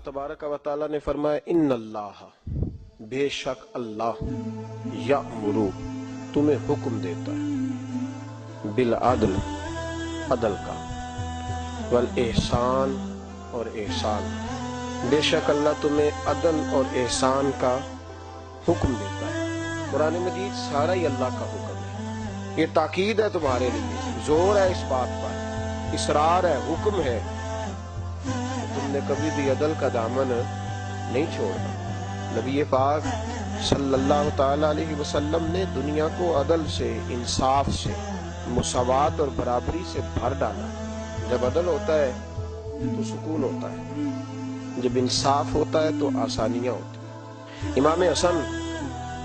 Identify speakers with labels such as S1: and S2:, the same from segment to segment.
S1: तबारक व तआला ने फरमाया इन्नल्लाह, बेशक अल्लाह, यअमुरु, तुम्हें हुक्म देता है, बिल अदल, अदल का, वल एहसान, और एहसान, बेशक अल्लाह तुम्हें अदल और एहसान का हुक्म देता है। कुरान मजीद सारा ही अल्लाह का हुक्म है। ये ताकीद है तुम्हारे लिए, जोर है इस बात पर, इसरार है, हुक्म है, तुमने कभी भी अदल का दामन नहीं छोड़ना। नबी पाक सल्लल्लाहु ताला अलैहि वसल्लम ने दुनिया को अदल से, इंसाफ से, मुसावात और बराबरी से भर डाला। जब अदल होता है तो सुकून होता है, जब इंसाफ होता है तो आसानियां होती हैं। इमाम हसन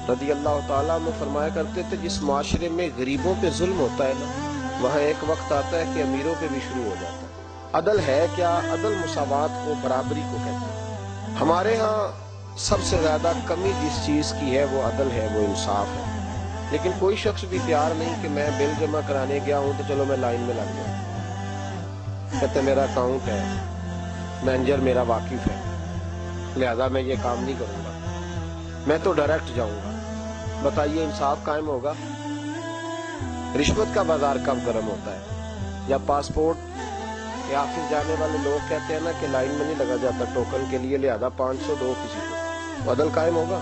S1: रदी अल्लाह ताला में फरमाया करते थे, जिस माशरे में गरीबों पे जुल्म होता है ना, वहाँ एक वक्त आता है कि अमीरों पे भी शुरू हो जाता है। अदल है क्या? अदल मुसावात को, बराबरी को कहते हैं। हमारे यहाँ सबसे ज्यादा कमी जिस चीज की है वो अदल है, वो इंसाफ है। लेकिन कोई शख्स भी तैयार नहीं कि मैं बिल जमा कराने गया हूं तो चलो मैं लाइन में लग जाऊं। कहते मेरा अकाउंट है, मैनेजर मेरा वाकिफ है, लिहाजा मैं ये काम नहीं करूंगा, मैं तो डायरेक्ट जाऊंगा। बताइए इंसाफ कायम होगा? रिश्वत का बाजार कब गर्म होता है? या पासपोर्ट के ऑफिस जाने वाले लोग कहते हैं ना कि लाइन में नहीं लगा जाता टोकन के लिए, लिहाजा 500 दो किसी को। अदल कायम होगा?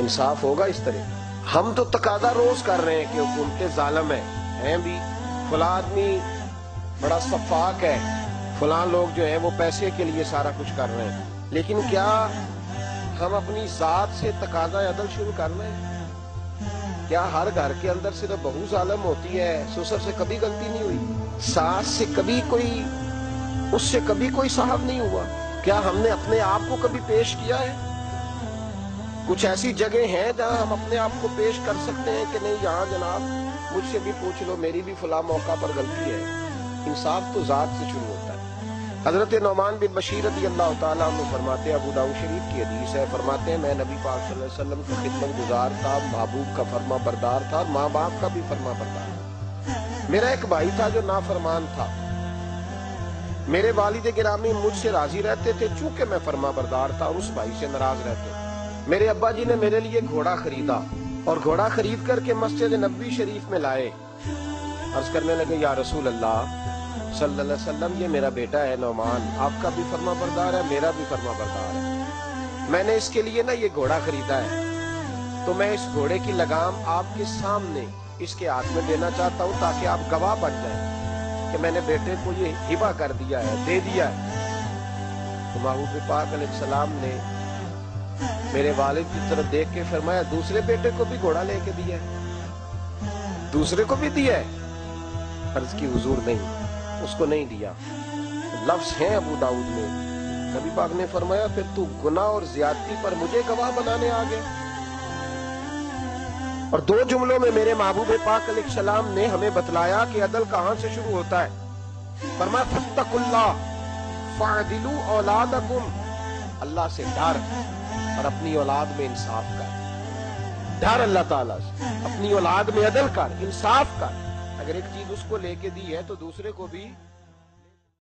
S1: इंसाफ होगा? इस तरह हम तो तकादा रोज कर रहे हैं कि हुकूमतें जालिम हैं भी, फला आदमी बड़ा सफाक है, फला लोग जो है वो पैसे के लिए सारा कुछ कर रहे हैं। लेकिन क्या हम अपनी जात से तकादा अदल शुरू कर रहे हैं? क्या हर घर के अंदर सिर्फ बहू जालिम होती है, ससुर से कभी गलती नहीं हुई, सास से कभी कोई, उससे कभी कोई साहब नहीं हुआ? क्या हमने अपने आप को कभी पेश किया है? कुछ ऐसी जगह हैं जहां हम अपने आप को पेश कर सकते हैं कि नहीं यहाँ जनाब मुझसे भी पूछ लो, मेरी भी फला मौका पर गलती है। इंसाफ तो जात से शुरू होता है। हजरत नौमान बिन बशीर रज़ी अल्लाह ताला अन्हु फरमाते, अबू दाऊद शरीफ की हदीस है, फरमाते हैं मैं नबी पाक सल्लल्लाहु अलैहि वसल्लम का खिदमत गुजार था, महबूब का फरमा बरदार था, और माँ बाप का भी फरमा बरदार था। मेरा एक भाई था जो नाफरमान था। मेरे वालिद गिरामी मुझसे राजी रहते थे चूंकि मैं फरमा बरदार था, और उस भाई से नाराज रहते। मेरे अब्बा जी ने मेरे लिए घोड़ा खरीदा, और घोड़ा खरीद करके मस्जिद नबवी शरीफ में लाए। अर्ज करने लगे, या रसूल अल्लाह सल्लल्लाहु अलैहि वसल्लम, ये मेरा बेटा है नौमान, आपका भी फरमा बरदार है, मेरा भी फरमा बरदार है। मैंने इसके लिए ना ये घोड़ा खरीदा है, तो मैं इस घोड़े की लगाम आपके सामने इसके हाथ में देना चाहता हूँ, ताकि आप गवाह बन जाएं कि मैंने बेटे को ये हिबा कर दिया है, दे दिया है। तो महबूब पाक अलैहिस्सलाम ने मेरे वालिद की तरफ देख के फरमाया, दूसरे बेटे को भी घोड़ा लेके दिया है? दूसरे को भी दिया है? अर्ज की हुजूर नहीं, उसको नहीं दिया। लफ्ज हैं अबू दाऊद में। नबी पाक ने फरमाया, फिर तू गुनाह और ज्यादती पर मुझे गवाह बनाने आ गया। और दो जुमलों में मेरे महबूब पाक अलैहिस्सलाम ने हमें बतलाया कि अदल कहां से शुरू होता है। फरमाया, फत्तकुल्लाह फअदिलू औलादकुम, अल्लाह से डर और अपनी औलाद में इंसाफ कर। डर अल्लाह ताला से, अपनी औलाद में अदल कर, इंसाफ कर। अगर एक चीज उसको लेके दी है तो दूसरे को भी